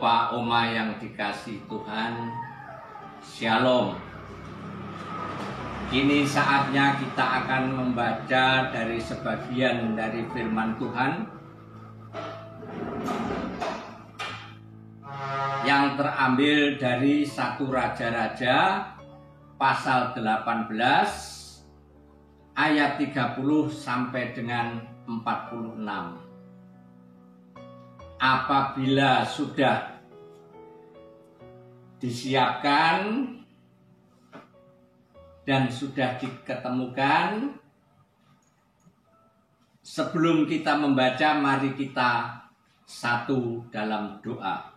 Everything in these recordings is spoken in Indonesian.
Opa Oma yang dikasih Tuhan, Shalom. Kini saatnya kita akan membaca dari sebagian dari firman Tuhan yang terambil dari 1 Raja-Raja pasal 18 ayat 30 sampai dengan 46. Apabila sudah disiapkan dan sudah diketemukan, sebelum kita membaca, mari kita satu dalam doa.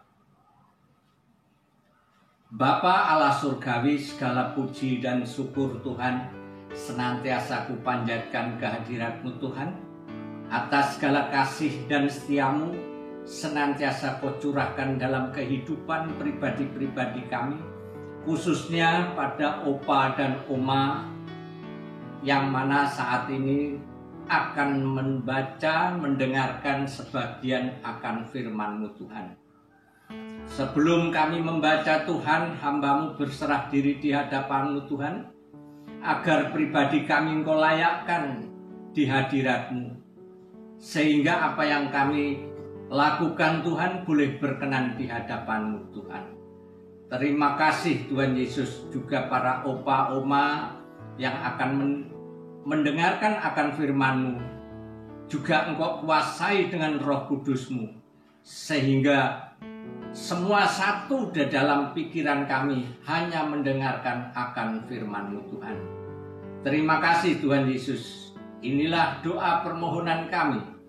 Bapa Allah surgawi, segala puji dan syukur Tuhan senantiasa kupanjatkan kehadirat-Mu Tuhan, atas segala kasih dan setiamu senantiasa Kau curahkan dalam kehidupan pribadi-pribadi kami, khususnya pada Opa dan Oma yang mana saat ini akan membaca, mendengarkan sebagian akan firman-Mu Tuhan. Sebelum kami membaca Tuhan, hamba-Mu berserah diri di hadapan-Mu Tuhan, agar pribadi kami Engkau layakkan di hadirat-Mu, sehingga apa yang kami lakukan Tuhan boleh berkenan di hadapan-Mu Tuhan. Terima kasih Tuhan Yesus, juga para Opa Oma yang akan mendengarkan akan firman-Mu, juga Engkau kuasai dengan Roh Kudus-Mu, sehingga semua satu di dalam pikiran kami hanya mendengarkan akan firman-Mu Tuhan. Terima kasih Tuhan Yesus. Inilah doa permohonan kami.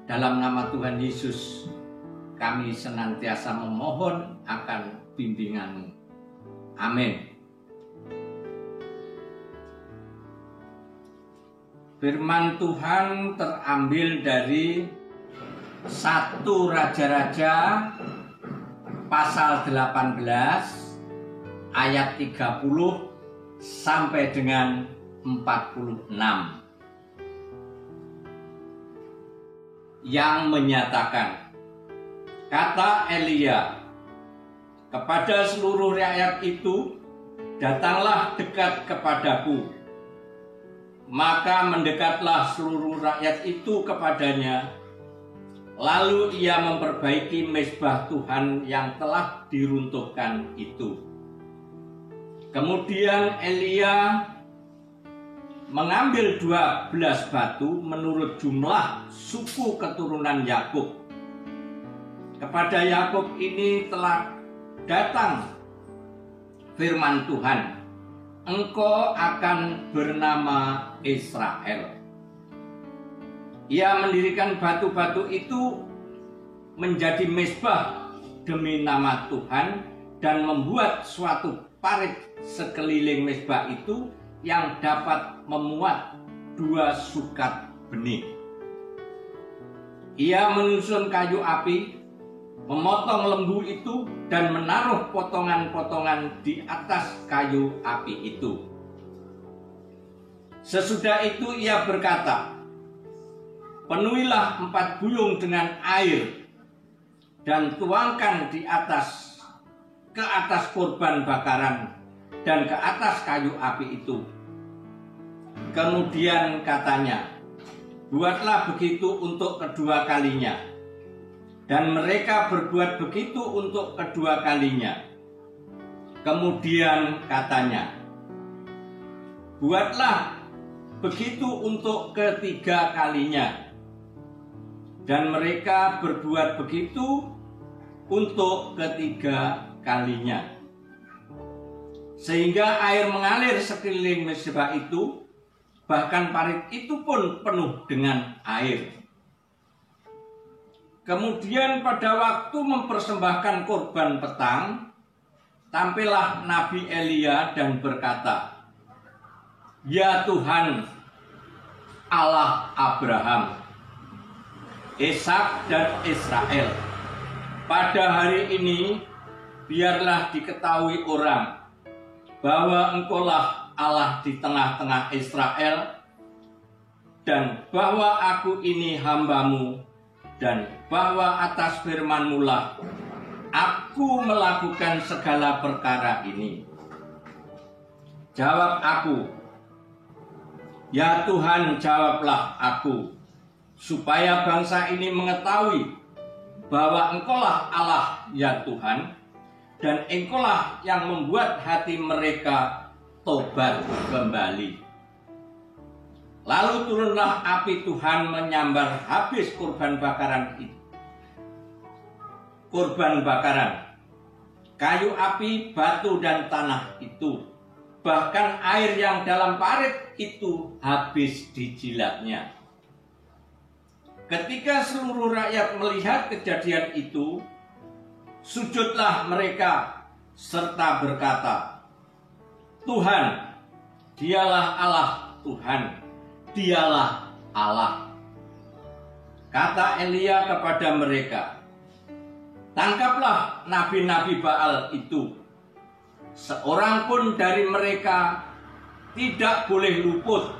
Dalam nama Tuhan Yesus, kami senantiasa memohon akan bimbingan-Mu. Amin. Firman Tuhan terambil dari 1 Raja-Raja pasal 18 ayat 30 sampai dengan 46. Yang menyatakan, kata Elia kepada seluruh rakyat itu, datanglah dekat kepadaku. Maka mendekatlah seluruh rakyat itu kepadanya. Lalu ia memperbaiki mezbah Tuhan yang telah diruntuhkan itu. Kemudian Elia mengambil 12 batu menurut jumlah suku keturunan Yakub. Kepada Yakub ini telah datang firman Tuhan, engkau akan bernama Israel. Ia mendirikan batu-batu itu menjadi mezbah demi nama Tuhan dan membuat suatu parit sekeliling mezbah itu yang dapat memuat 2 sukat benih. Ia menyusun kayu api, memotong lembu itu dan menaruh potongan-potongan di atas kayu api itu. Sesudah itu ia berkata, penuhilah 4 buyung dengan air dan tuangkan ke atas korban bakaran dan ke atas kayu api itu. Kemudian katanya, buatlah begitu untuk kedua kalinya. Dan mereka berbuat begitu untuk kedua kalinya. Kemudian katanya, buatlah begitu untuk ketiga kalinya. Dan mereka berbuat begitu untuk ketiga kalinya. Sehingga air mengalir sekeliling mezbah itu, bahkan parit itu pun penuh dengan air. Kemudian pada waktu mempersembahkan korban petang, tampillah Nabi Elia dan berkata, ya Tuhan, Allah Abraham, Ishak dan Israel, pada hari ini biarlah diketahui orang bahwa Engkaulah Allah di tengah-tengah Israel, dan bahwa aku ini hamba-Mu, dan bahwa atas firman-Mu lah aku melakukan segala perkara ini?" Jawab aku, "Ya Tuhan, jawablah aku, supaya bangsa ini mengetahui bahwa Engkaulah Allah, ya Tuhan, dan Engkaulah yang membuat hati mereka tobat kembali." Lalu turunlah api Tuhan menyambar habis korban bakaran itu. Korban bakaran, kayu api, batu, dan tanah itu. Bahkan air yang dalam parit itu habis dijilatnya. Ketika seluruh rakyat melihat kejadian itu, sujudlah mereka serta berkata, "Tuhan, dialah Allah, Tuhan, dialah Allah." Kata Elia kepada mereka, "Tangkaplah nabi-nabi Baal itu. Seorang pun dari mereka tidak boleh luput."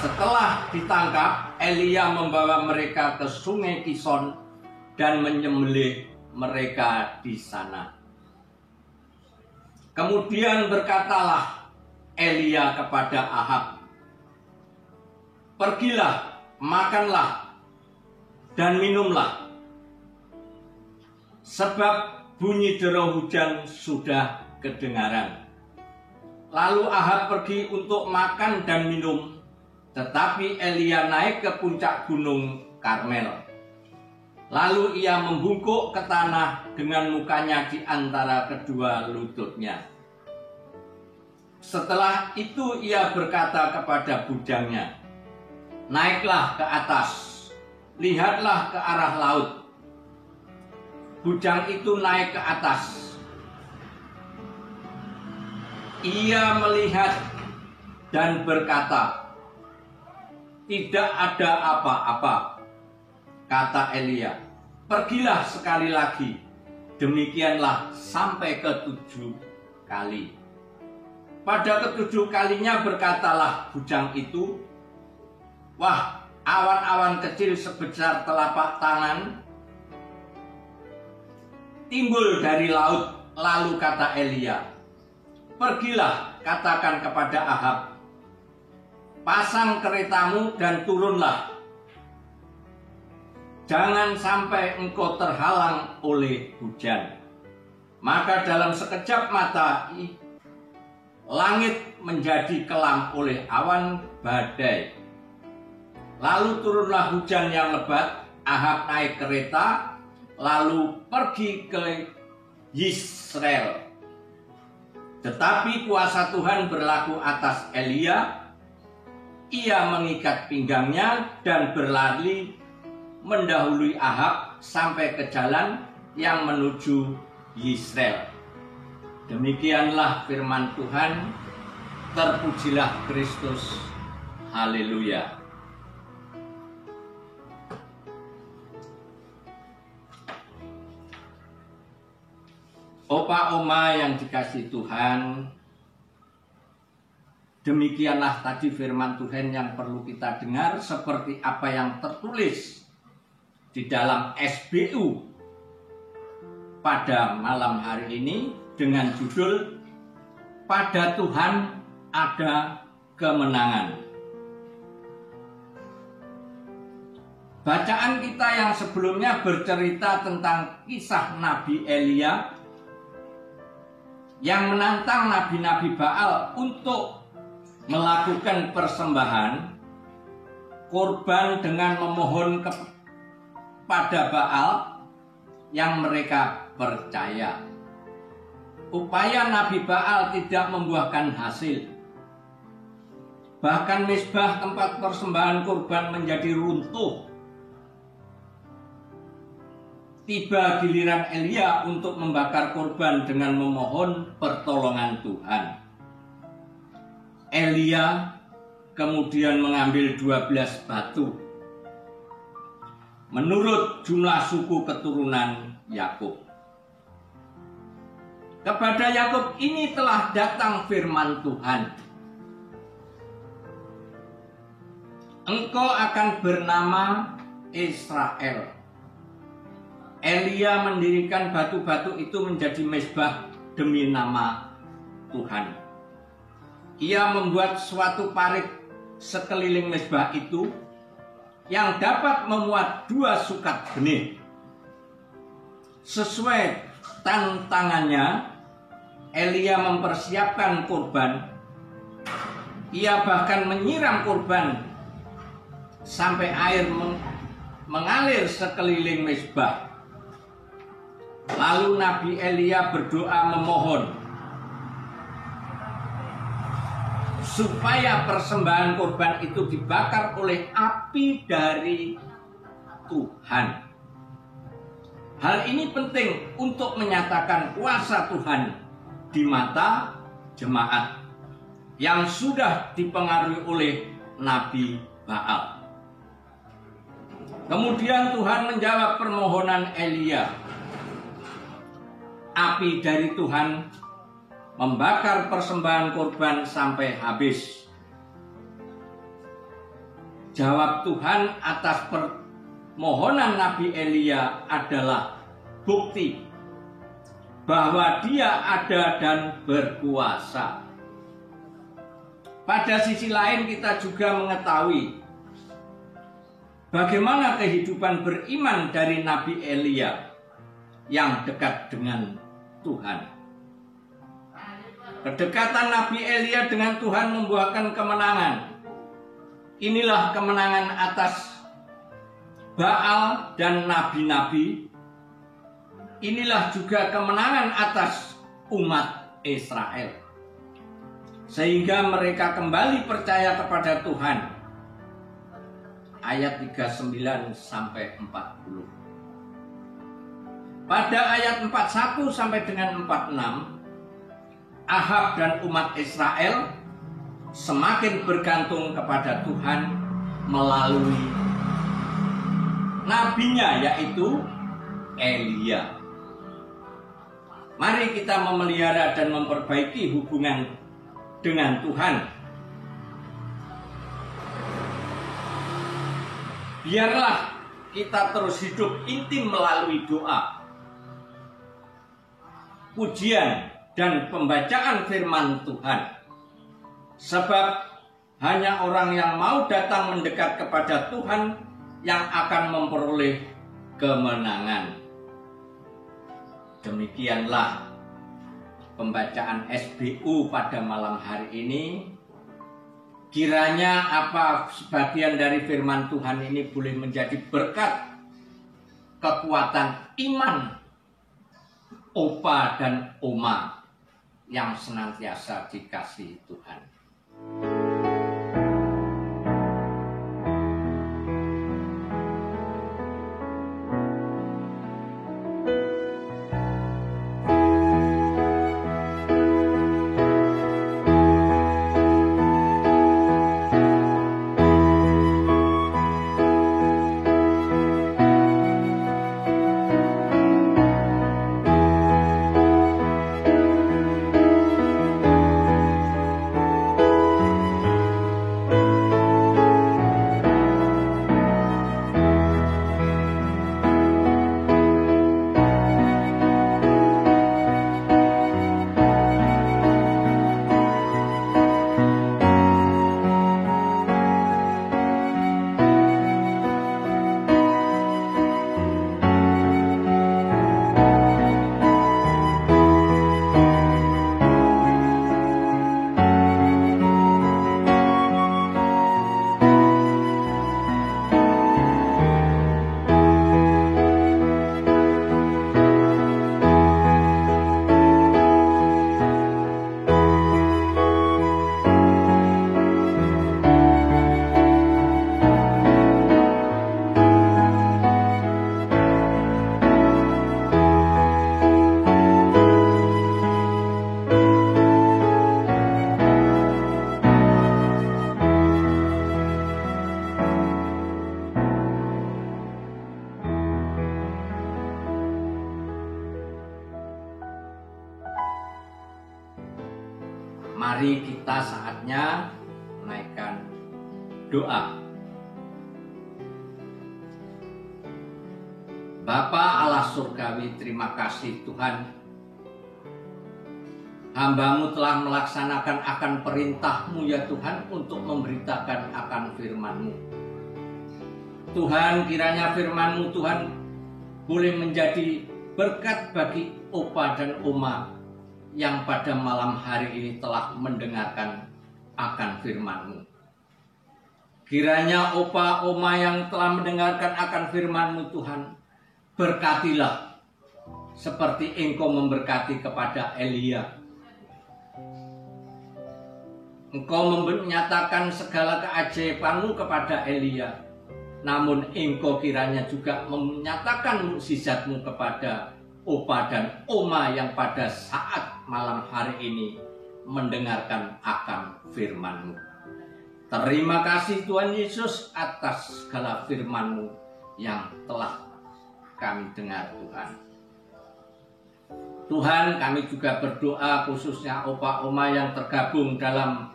Setelah ditangkap, Elia membawa mereka ke sungai Kison dan menyembelih mereka di sana. Kemudian berkatalah Elia kepada Ahab, "Pergilah, makanlah, dan minumlah, sebab bunyi deru hujan sudah kedengaran." Lalu Ahab pergi untuk makan dan minum, tetapi Elia naik ke puncak gunung Karmel. Lalu ia membungkuk ke tanah dengan mukanya di antara kedua lututnya. Setelah itu ia berkata kepada bujangnya, "Naiklah ke atas, lihatlah ke arah laut." Bujang itu naik ke atas. Ia melihat dan berkata, "Tidak ada apa-apa." Kata Elia, "Pergilah sekali lagi." Demikianlah sampai ke-7 kali. Pada ke-7 kalinya berkatalah bujang itu, "Wah, awan-awan kecil sebesar telapak tangan timbul dari laut." Lalu kata Elia, "Pergilah, katakan kepada Ahab, pasang keretamu dan turunlah. Jangan sampai engkau terhalang oleh hujan." Maka dalam sekejap mata langit menjadi kelam oleh awan badai. Lalu turunlah hujan yang lebat. Ahab naik kereta lalu pergi ke Yisrael. Tetapi kuasa Tuhan berlaku atas Elia. Ia mengikat pinggangnya dan berlari mendahului Ahab sampai ke jalan yang menuju Yisrael. Demikianlah firman Tuhan. Terpujilah Kristus. Haleluya. Opa oma yang dikasihi Tuhan, demikianlah tadi firman Tuhan yang perlu kita dengar, seperti apa yang tertulis di dalam SBU pada malam hari ini dengan judul "Pada Tuhan Ada Kemenangan". Bacaan kita yang sebelumnya bercerita tentang kisah Nabi Elia yang menantang nabi-nabi Baal untuk melakukan persembahan korban dengan memohon kepada Baal yang mereka percaya. Upaya Nabi Baal tidak membuahkan hasil. Bahkan mezbah tempat persembahan korban menjadi runtuh. Tiba giliran Elia untuk membakar korban dengan memohon pertolongan Tuhan. Elia kemudian mengambil 12 batu menurut jumlah suku keturunan Yakub. Kepada Yakub ini telah datang firman Tuhan, "Engkau akan bernama Israel, Elia mendirikan batu-batu itu menjadi mezbah demi nama Tuhan. Ia membuat suatu parit sekeliling mezbah itu yang dapat memuat 2 sukat benih. Sesuai tantangannya, Elia mempersiapkan kurban. Ia bahkan menyiram kurban sampai air mengalir sekeliling mezbah. Lalu Nabi Elia berdoa memohon supaya persembahan kurban itu dibakar oleh api dari Tuhan. Hal ini penting untuk menyatakan kuasa Tuhan di mata jemaat yang sudah dipengaruhi oleh Nabi Baal. Kemudian Tuhan menjawab permohonan Elia. Api dari Tuhan membakar persembahan kurban sampai habis. Jawab Tuhan atas permohonan Nabi Elia adalah bukti bahwa Dia ada dan berkuasa. Pada sisi lain kita juga mengetahui bagaimana kehidupan beriman dari Nabi Elia yang dekat dengan Tuhan. Kedekatan Nabi Elia dengan Tuhan membuahkan kemenangan. Inilah kemenangan atas Baal dan nabi-nabi. Inilah juga kemenangan atas umat Israel. Sehingga mereka kembali percaya kepada Tuhan. Ayat 39 sampai 40. Pada ayat 41 sampai dengan 46, Ahab dan umat Israel semakin bergantung kepada Tuhan melalui nabinya, yaitu Elia. Mari kita memelihara dan memperbaiki hubungan dengan Tuhan. Biarlah kita terus hidup intim melalui doa, pujian, dan pembacaan firman Tuhan. Sebab hanya orang yang mau datang mendekat kepada Tuhan yang akan memperoleh kemenangan. Demikianlah pembacaan SBU pada malam hari ini. Kiranya apa sebagian dari firman Tuhan ini boleh menjadi berkat, kekuatan iman Opa dan Oma yang senantiasa dikasihi Tuhan. Mari kita saatnya menaikkan doa. Bapa Allah surgawi, terima kasih Tuhan. Hamba-Mu telah melaksanakan akan perintah-Mu ya Tuhan untuk memberitakan akan firman-Mu. Tuhan, kiranya firman-Mu Tuhan boleh menjadi berkat bagi opa dan oma yang pada malam hari ini telah mendengarkan akan firman-Mu. Kiranya opa oma yang telah mendengarkan akan firman-Mu Tuhan, berkatilah seperti Engkau memberkati kepada Elia. Engkau menyatakan segala keajaiban-Mu kepada Elia. Namun Engkau kiranya juga menyatakan mukjizat-Mu kepada opa dan oma yang pada saat malam hari ini mendengarkan akan firman-Mu. Terima kasih Tuhan Yesus atas segala firman-Mu yang telah kami dengar Tuhan. Tuhan, kami juga berdoa khususnya opa oma yang tergabung dalam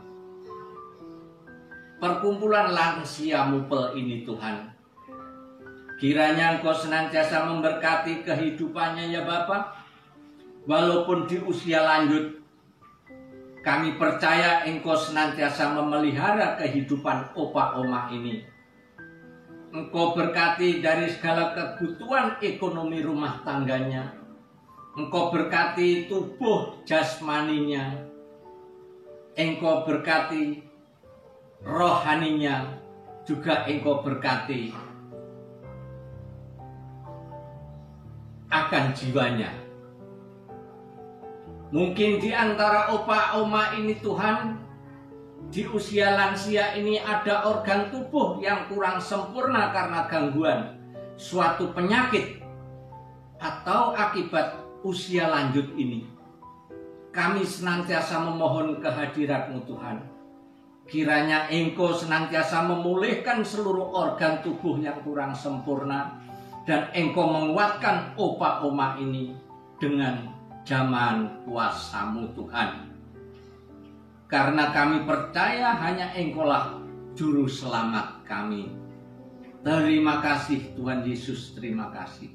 perkumpulan lansia Mupel ini Tuhan. Kiranya Engkau senantiasa memberkati kehidupannya ya Bapa. Walaupun di usia lanjut, kami percaya Engkau senantiasa memelihara kehidupan opa oma ini. Engkau berkati dari segala kebutuhan ekonomi rumah tangganya. Engkau berkati tubuh jasmaninya. Engkau berkati rohaninya, juga Engkau berkati akan jiwanya. Mungkin di antara opa oma ini Tuhan, di usia lansia ini ada organ tubuh yang kurang sempurna karena gangguan suatu penyakit atau akibat usia lanjut ini. Kami senantiasa memohon kehadirat-Mu Tuhan. Kiranya Engkau senantiasa memulihkan seluruh organ tubuh yang kurang sempurna, dan Engkau menguatkan opa oma ini dengan jaman kuasa-Mu Tuhan. Karena kami percaya hanya Engkau-lah juru selamat kami. Terima kasih Tuhan Yesus, terima kasih.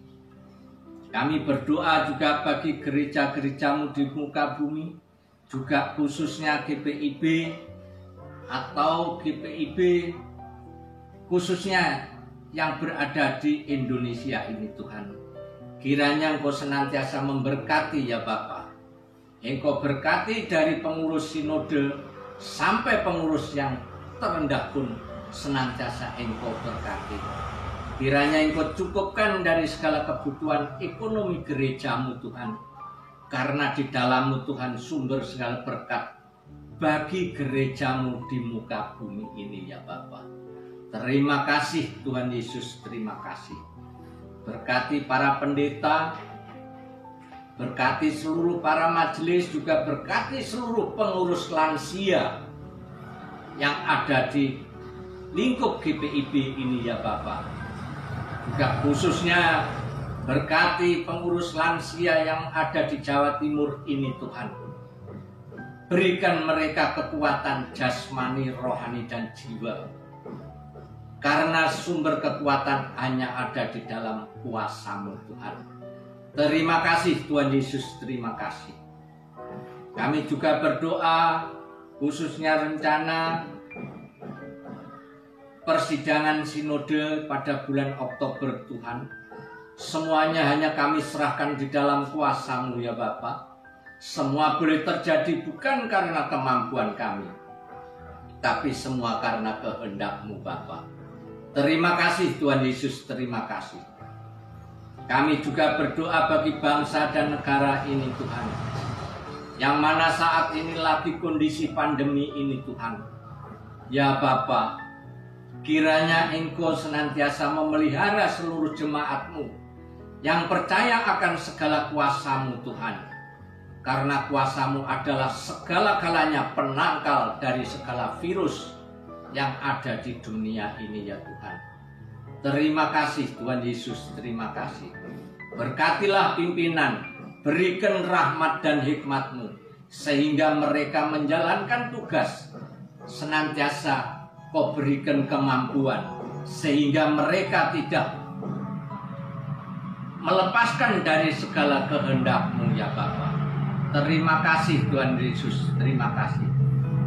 Kami berdoa juga bagi gereja-gereja-Mu di muka bumi, juga khususnya GPIB atau GPIB khususnya yang berada di Indonesia ini Tuhan. Kiranya Engkau senantiasa memberkati ya Bapa. Engkau berkati dari pengurus sinode sampai pengurus yang terendah pun senantiasa Engkau berkati. Kiranya Engkau cukupkan dari segala kebutuhan ekonomi gereja-Mu Tuhan. Karena di dalam-Mu Tuhan sumber segala berkat bagi gereja-Mu di muka bumi ini ya Bapa. Terima kasih Tuhan Yesus, terima kasih. Berkati para pendeta, berkati seluruh para majelis, juga berkati seluruh pengurus lansia yang ada di lingkup GPIB ini ya Bapa. Juga khususnya berkati pengurus lansia yang ada di Jawa Timur ini Tuhan. Berikan mereka kekuatan jasmani, rohani, dan jiwa. Karena sumber kekuatan hanya ada di dalam kuasa-Mu Tuhan. Terima kasih Tuhan Yesus, terima kasih. Kami juga berdoa khususnya rencana persidangan sinode pada bulan Oktober Tuhan. Semuanya hanya kami serahkan di dalam kuasa-Mu ya Bapa. Semua boleh terjadi bukan karena kemampuan kami, tapi semua karena kehendak-Mu Bapa. Terima kasih Tuhan Yesus, terima kasih. Kami juga berdoa bagi bangsa dan negara ini Tuhan, yang mana saat ini lagi kondisi pandemi ini Tuhan. Ya Bapa, kiranya Engkau senantiasa memelihara seluruh jemaat-Mu yang percaya akan segala kuasa-Mu Tuhan. Karena kuasa-Mu adalah segala-galanya penangkal dari segala virus yang ada di dunia ini ya Tuhan. Terima kasih Tuhan Yesus, terima kasih. Berkatilah pimpinan, berikan rahmat dan hikmat-Mu, sehingga mereka menjalankan tugas. Senantiasa Kau berikan kemampuan, sehingga mereka tidak melepaskan dari segala kehendak-Mu ya Bapa. Terima kasih Tuhan Yesus, terima kasih.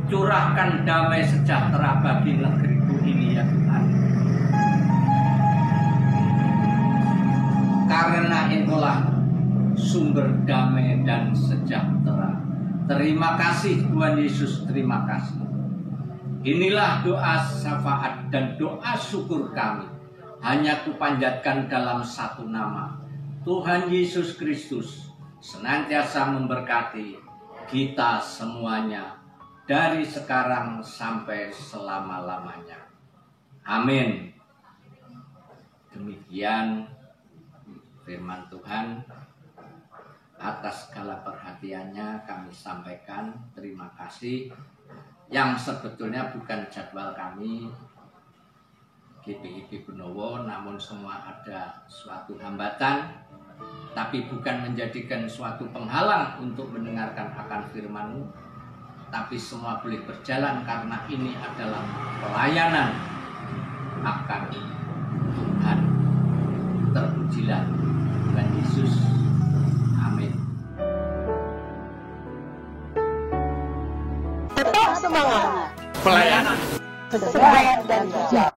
Curahkan damai sejahtera bagi negeriku ini ya Tuhan. Karena Engkaulah sumber damai dan sejahtera. Terima kasih Tuhan Yesus, terima kasih. Inilah doa syafaat dan doa syukur kami. Hanya kupanjatkan dalam satu nama. Tuhan Yesus Kristus senantiasa memberkati kita semuanya dari sekarang sampai selama-lamanya. Amin. Demikian firman Tuhan. Atas segala perhatiannya kami sampaikan terima kasih. Yang sebetulnya bukan jadwal kami GPIB Benowo, namun semua ada suatu hambatan, tapi bukan menjadikan suatu penghalang untuk mendengarkan akan firman-Mu, tapi semua boleh berjalan karena ini adalah pelayanan akan Tuhan. Terpujilah Tuhan Yesus. Amin. Tetap semangat. Pelayanan. Sesuai dan bijak.